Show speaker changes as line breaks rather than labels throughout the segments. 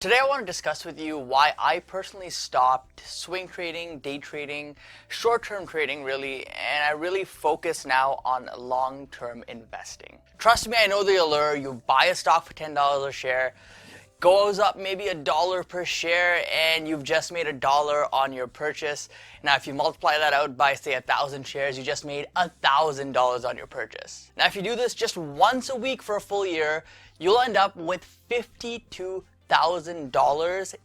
Today I want to discuss with you why I personally stopped swing trading, day trading, short-term trading really, and I really focus now on long-term investing. Trust me, I know the allure. You buy a stock for $10 a share, goes up maybe $1 per share, and you've just made $1 on your purchase. Now if you multiply that out by say 1,000 shares, you just made $1,000 on your purchase. Now if you do this just once a week for a full year, you'll end up with $52,000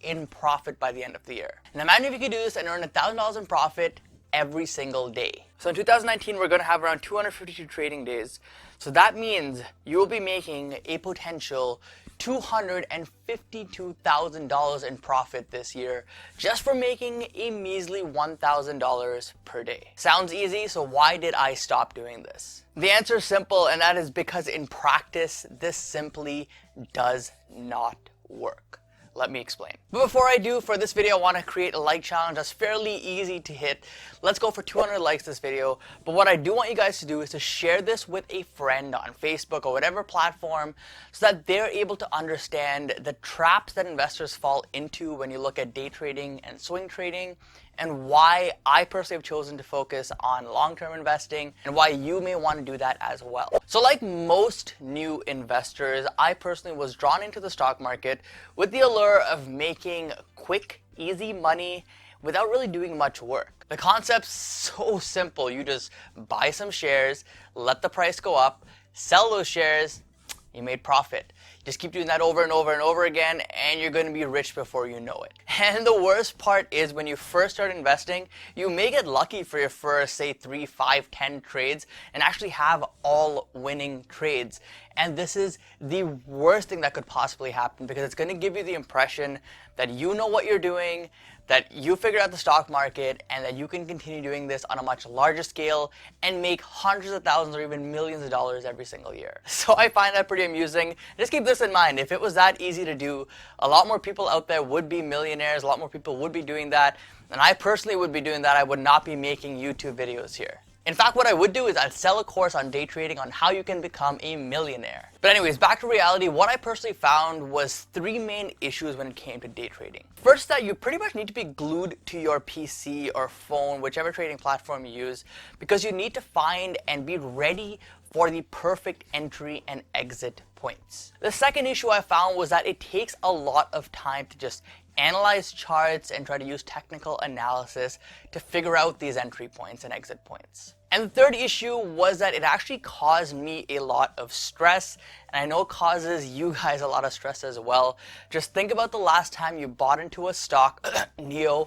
in profit by the end of the year. And imagine if you could do this and earn $1,000 in profit every single day. So in 2019, we're going to have around 252 trading days. So that means you will be making a potential $252,000 in profit this year just for making a measly $1,000 per day. Sounds easy, so why did I stop doing this? The answer is simple, and that is because in practice, this simply does not work. Let me explain. But before I do, for this video, I want to create a like challenge that's fairly easy to hit. Let's go for 200 likes this video. But what I do want you guys to do is to share this with a friend on Facebook or whatever platform so that they're able to understand the traps that investors fall into when you look at day trading and swing trading, and why I personally have chosen to focus on long-term investing and why you may want to do that as well. So like most new investors, I personally was drawn into the stock market with the allure of making quick, easy money without really doing much work. The concept's so simple. You just buy some shares, let the price go up, sell those shares, you made profit. Just keep doing that over and over and over again, and you're going to be rich before you know it. And the worst part is when you first start investing, you may get lucky for your first, say, 3, 5, 10 trades and actually have all winning trades. And this is the worst thing that could possibly happen because it's going to give you the impression that you know what you're doing, that you figured out the stock market, and that you can continue doing this on a much larger scale and make hundreds of thousands or even millions of dollars every single year. So I find that pretty amusing. Just keep this in mind. If it was that easy to do, a lot more people out there would be millionaires, a lot more people would be doing that, and I personally would be doing that. I would not be making YouTube videos here. In fact, what I would do is I'd sell a course on day trading on how you can become a millionaire. But anyways, back to reality, what I personally found was 3 main issues when it came to day trading. First, that you pretty much need to be glued to your PC or phone, whichever trading platform you use, because you need to find and be ready for the perfect entry and exit points. The second issue I found was that it takes a lot of time to just analyze charts and try to use technical analysis to figure out these entry points and exit points. And the third issue was that it actually caused me a lot of stress, and I know it causes you guys a lot of stress as well. Just think about the last time you bought into a stock, NEO,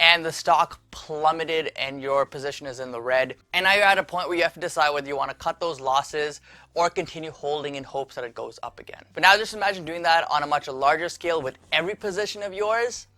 and the stock plummeted and your position is in the red. And now you're at a point where you have to decide whether you want to cut those losses or continue holding in hopes that it goes up again. But now just imagine doing that on a much larger scale with every position of yours.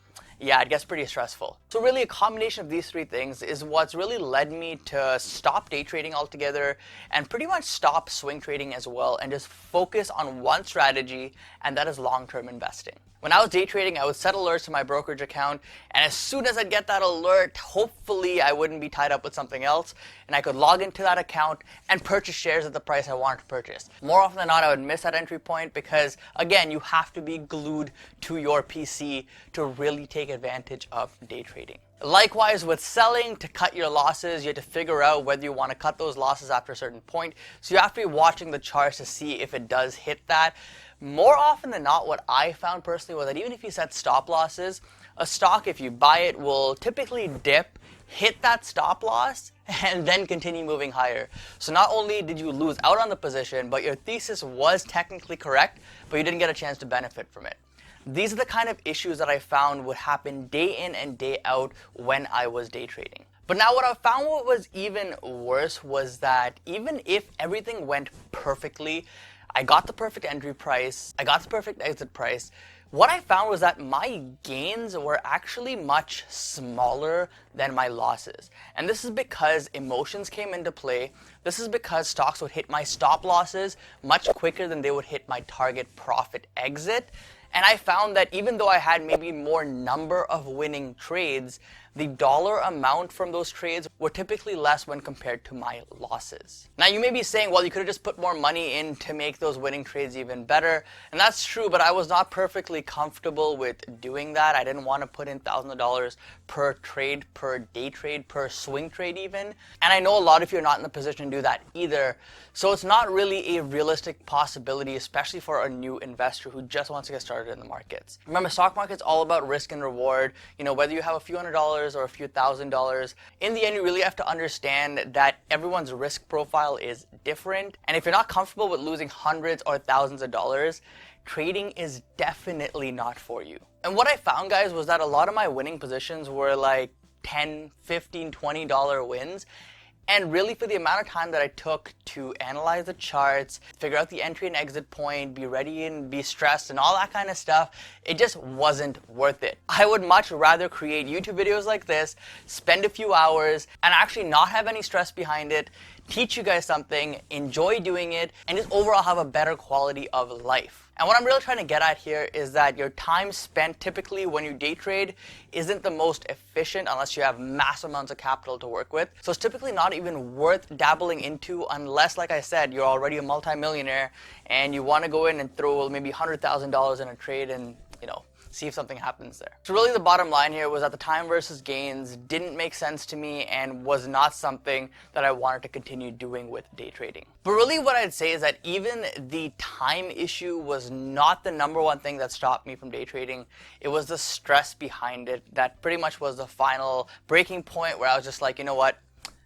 Yeah, it gets pretty stressful. So really a combination of these 3 things is what's really led me to stop day trading altogether and pretty much stop swing trading as well and just focus on one strategy, and that is long-term investing. When I was day trading, I would set alerts to my brokerage account, and as soon as I'd get that alert, hopefully I wouldn't be tied up with something else, and I could log into that account and purchase shares at the price I wanted to purchase. More often than not, I would miss that entry point because, again, you have to be glued to your PC to really take advantage of day trading. Likewise, with selling, to cut your losses, you have to figure out whether you want to cut those losses after a certain point. So you have to be watching the charts to see if it does hit that. More often than not, what I found personally was that even if you set stop losses, a stock, if you buy it, will typically dip, hit that stop loss, and then continue moving higher. So not only did you lose out on the position, but your thesis was technically correct, but you didn't get a chance to benefit from it. These are the kind of issues that I found would happen day in and day out when I was day trading. But now what I found what was even worse was that even if everything went perfectly, I got the perfect entry price, I got the perfect exit price, what I found was that my gains were actually much smaller than my losses. And this is because emotions came into play. This is because stocks would hit my stop losses much quicker than they would hit my target profit exit. And I found that even though I had maybe more number of winning trades, the dollar amount from those trades were typically less when compared to my losses. Now you may be saying, well, you could have just put more money in to make those winning trades even better. And that's true, but I was not perfectly comfortable with doing that. I didn't want to put in thousands of dollars per trade, per day trade, per swing trade even. And I know a lot of you are not in the position to do that either. So it's not really a realistic possibility, especially for a new investor who just wants to get started in the markets. Remember, stock market's all about risk and reward. You know, whether you have a few $100s or a few $1,000s, in the end, you really have to understand that everyone's risk profile is different. And if you're not comfortable with losing hundreds or thousands of dollars, trading is definitely not for you. And what I found, guys, was that a lot of my winning positions were like $10, $15, $20 wins. And really, for the amount of time that I took to analyze the charts, figure out the entry and exit point, be ready and be stressed and all that kind of stuff, it just wasn't worth it. I would much rather create YouTube videos like this, spend a few hours, and actually not have any stress behind it, teach you guys something, enjoy doing it, and just overall have a better quality of life. And what I'm really trying to get at here is that your time spent typically when you day trade isn't the most efficient unless you have massive amounts of capital to work with. So it's typically not even worth dabbling into unless, like I said, you're already a multimillionaire and you want to go in and throw maybe $100,000 in a trade and, you know, see if something happens there. So really the bottom line here was that the time versus gains didn't make sense to me and was not something that I wanted to continue doing with day trading. But really what I'd say is that even the time issue was not the number one thing that stopped me from day trading. It was the stress behind it that pretty much was the final breaking point where I was just like, you know what,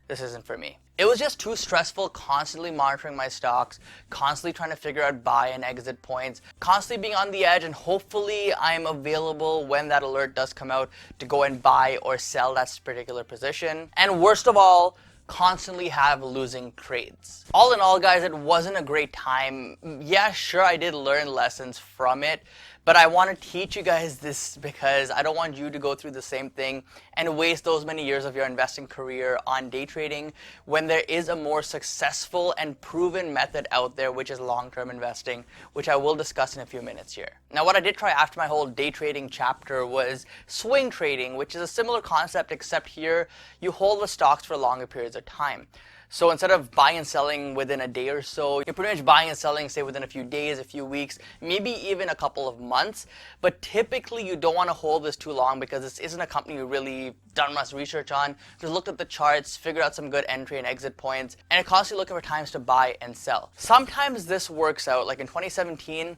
this isn't for me. It was just too stressful constantly monitoring my stocks, constantly trying to figure out buy and exit points, constantly being on the edge, and hopefully I'm available when that alert does come out to go and buy or sell that particular position. And worst of all, constantly have losing trades. All in all, guys, it wasn't a great time. Yeah, sure, I did learn lessons from it, but I want to teach you guys this because I don't want you to go through the same thing and waste those many years of your investing career on day trading when there is a more successful and proven method out there, which is long-term investing, which I will discuss in a few minutes here. Now, what I did try after my whole day trading chapter was swing trading, which is a similar concept, except here you hold the stocks for longer periods of time. So instead of buying and selling within a day or so, you're pretty much buying and selling, say, within a few days, a few weeks, maybe even a couple of months. But typically, you don't want to hold this too long because this isn't a company you really done much research on. Just looked at the charts, figured out some good entry and exit points, and it constantly looking for times to buy and sell. Sometimes this works out, like in 2017,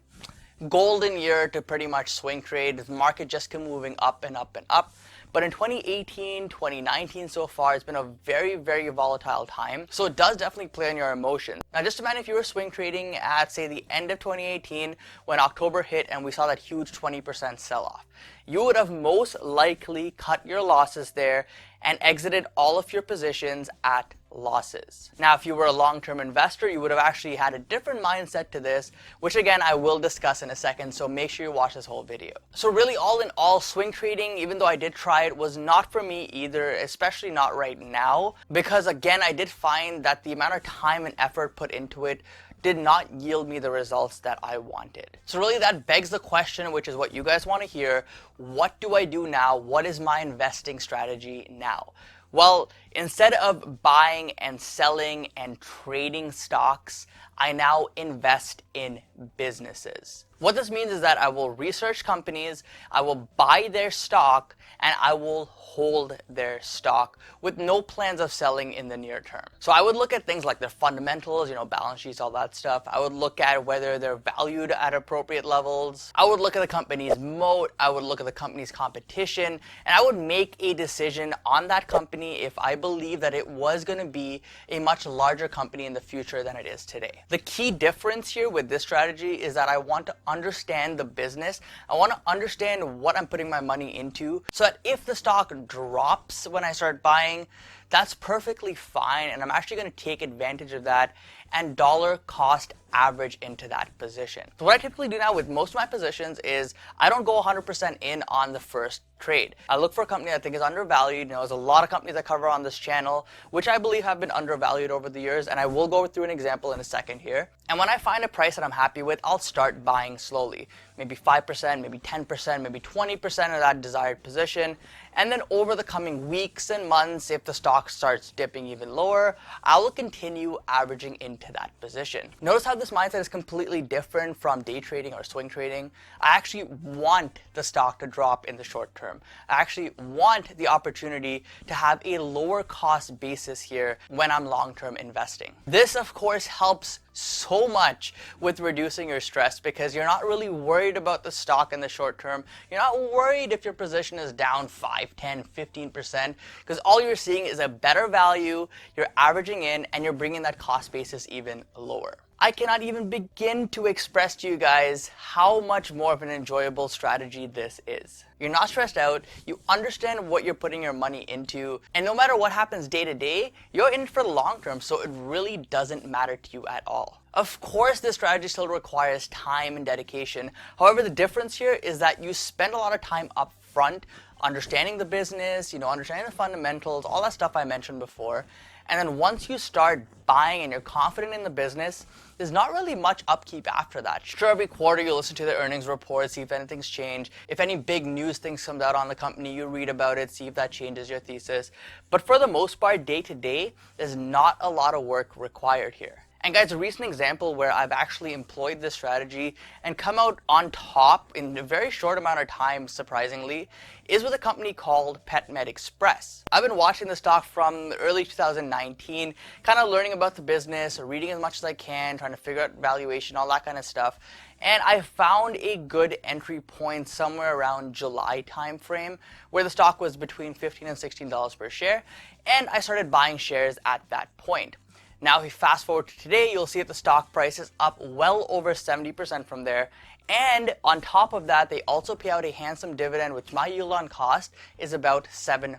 golden year to pretty much swing trade. The market just kept moving up and up and up. But in 2018, 2019 so far, it's been a very, very volatile time. So it does definitely play on your emotions. Now, just imagine if you were swing trading at, say, the end of 2018 when October hit and we saw that huge 20% sell-off. You would have most likely cut your losses there and exited all of your positions at losses. Now, if you were a long-term investor, you would have actually had a different mindset to this, which again, I will discuss in a second, so make sure you watch this whole video. So really, all in all, swing trading, even though I did try it, was not for me either, especially not right now, because again, I did find that the amount of time and effort put into it did not yield me the results that I wanted. So really that begs the question, which is what you guys want to hear, what do I do now? What is my investing strategy now? Well, instead of buying and selling and trading stocks, I now invest in businesses. What this means is that I will research companies, I will buy their stock, and I will hold their stock with no plans of selling in the near term. So I would look at things like their fundamentals, balance sheets, all that stuff. I would look at whether they're valued at appropriate levels. I would look at the company's moat. I would look at the company's competition, and I would make a decision on that company if I believe that it was going to be a much larger company in the future than it is today. The key difference here with this strategy is that I want to understand the business. I want to understand what I'm putting my money into so that if the stock drops when I start buying, that's perfectly fine, and I'm actually going to take advantage of that and dollar cost average into that position. So what I typically do now with most of my positions is I don't go 100% in on the first trade. I look for a company I think is undervalued. There's a lot of companies I cover on this channel, which I believe have been undervalued over the years, and I will go through an example in a second here. And when I find a price that I'm happy with, I'll start buying slowly. Maybe 5%, maybe 10%, maybe 20% of that desired position. And then over the coming weeks and months, if the stock starts dipping even lower, I will continue averaging into that position. Notice how this mindset is completely different from day trading or swing trading. I actually want the stock to drop in the short term. I actually want the opportunity to have a lower cost basis here when I'm long-term investing. This, of course, helps so much with reducing your stress because you're not really worried about the stock in the short term. You're not worried if your position is down 5, 10, 15% because all you're seeing is a better value, you're averaging in, and you're bringing that cost basis even lower. I cannot even begin to express to you guys how much more of an enjoyable strategy this is. You're not stressed out, you understand what you're putting your money into, and no matter what happens day to day, you're in it for the long term, so it really doesn't matter to you at all. Of course, this strategy still requires time and dedication. However, the difference here is that you spend a lot of time up front understanding the business, understanding the fundamentals, all that stuff I mentioned before. And then once you start buying and you're confident in the business, there's not really much upkeep after that. Sure, every quarter you listen to the earnings report, see if anything's changed. If any big news things comes out on the company, you read about it, see if that changes your thesis. But for the most part, day to day, there's not a lot of work required here. And guys, a recent example where I've actually employed this strategy and come out on top in a very short amount of time, surprisingly, is with a company called PetMed Express. I've been watching the stock from early 2019, kind of learning about the business, reading as much as I can, trying to figure out valuation, all that kind of stuff. And I found a good entry point somewhere around July timeframe where the stock was between $15 and $16 per share, and I started buying shares at that point. Now, if you fast forward to today, you'll see that the stock price is up well over 70% from there. And on top of that, they also pay out a handsome dividend, which my yield on cost is about 7%.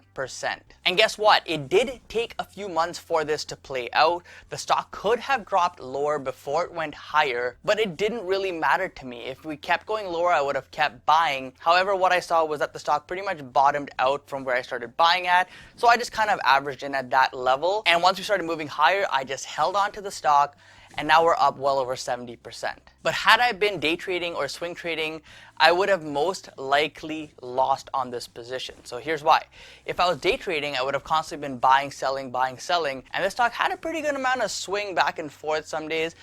And guess what? It did take a few months for this to play out. The stock could have dropped lower before it went higher, but it didn't really matter to me. If we kept going lower, I would have kept buying. However, what I saw was that the stock pretty much bottomed out from where I started buying at. So I just kind of averaged in at that level. And once we started moving higher, I just held on to the stock. And now we're up well over 70%. But had I been day trading or swing trading, I would have most likely lost on this position. So here's why. If I was day trading, I would have constantly been buying, selling, and this stock had a pretty good amount of swing back and forth some days,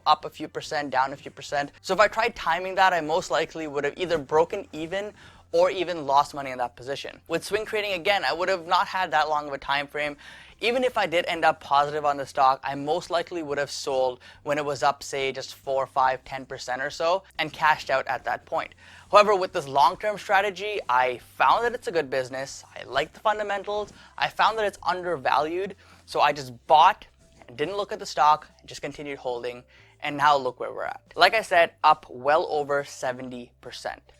up a few percent, down a few percent. So if I tried timing that, I most likely would have either broken even or even lost money in that position. With swing trading, again, I would have not had that long of a time frame. Even if I did end up positive on the stock, I most likely would have sold when it was up, say, just 4, 5, 10% or so, and cashed out at that point. However, with this long-term strategy, I found that it's a good business. I like the fundamentals. I found that it's undervalued, so I just bought and didn't look at the stock, and just continued holding. And now look where we're at. Like I said, up well over 70%.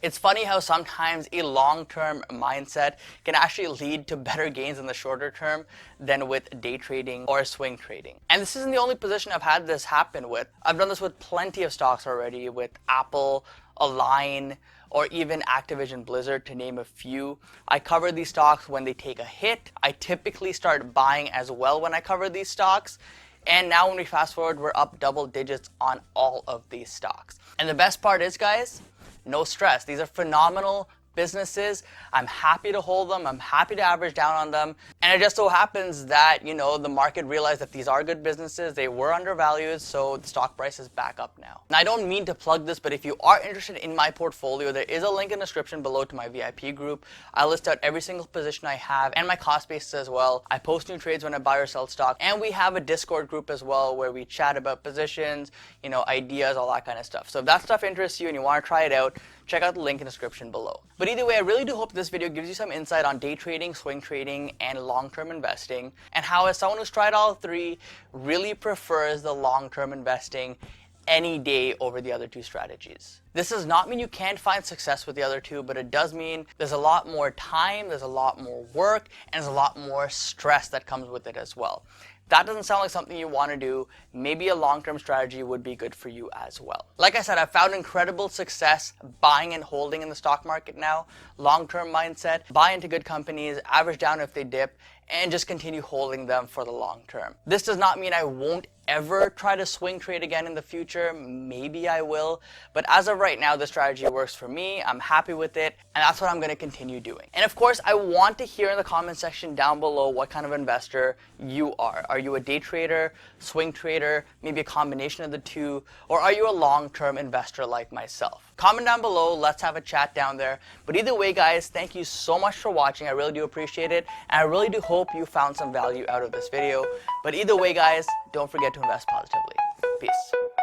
It's funny how sometimes a long-term mindset can actually lead to better gains in the shorter term than with day trading or swing trading. And this isn't the only position I've had this happen with. I've done this with plenty of stocks already, with Apple, Align, or even Activision Blizzard, to name a few. I cover these stocks when they take a hit. I typically start buying as well when I cover these stocks. And now when we fast forward, we're up double digits on all of these stocks. And the best part is, guys, no stress. These are phenomenal businesses. I'm happy to hold them. I'm happy to average down on them. And it just so happens that, the market realized that these are good businesses. They were undervalued, so the stock price is back up now. Now, I don't mean to plug this, but if you are interested in my portfolio, there is a link in the description below to my VIP group. I list out every single position I have and my cost basis as well. I post new trades when I buy or sell stock. And we have a Discord group as well where we chat about positions, ideas, all that kind of stuff. So if that stuff interests you and you want to try it out, check out the link in the description below. But either way, I really do hope this video gives you some insight on day trading, swing trading, and long-term investing, and how, as someone who's tried all three, really prefers the long-term investing any day over the other two strategies. This does not mean you can't find success with the other two, but it does mean there's a lot more time, there's a lot more work, and there's a lot more stress that comes with it as well. That doesn't sound like something you want to do. Maybe a long-term strategy would be good for you as well. Like I said, I've found incredible success buying and holding in the stock market now. Long-term mindset, buy into good companies, average down if they dip, and just continue holding them for the long term. This does not mean I won't ever try to swing trade again in the future. Maybe I will, but as of right now, the strategy works for me. I'm happy with it, and that's what I'm going to continue doing. And of course, I want to hear in the comment section down below what kind of investor you are. Are you a day trader, swing trader, maybe a combination of the two, or are you a long-term investor like myself? Comment down below, let's have a chat down there. But either way, guys, thank you so much for watching. I really do appreciate it, and I really do hope you found some value out of this video. But either way, guys, don't forget to invest positively. Peace.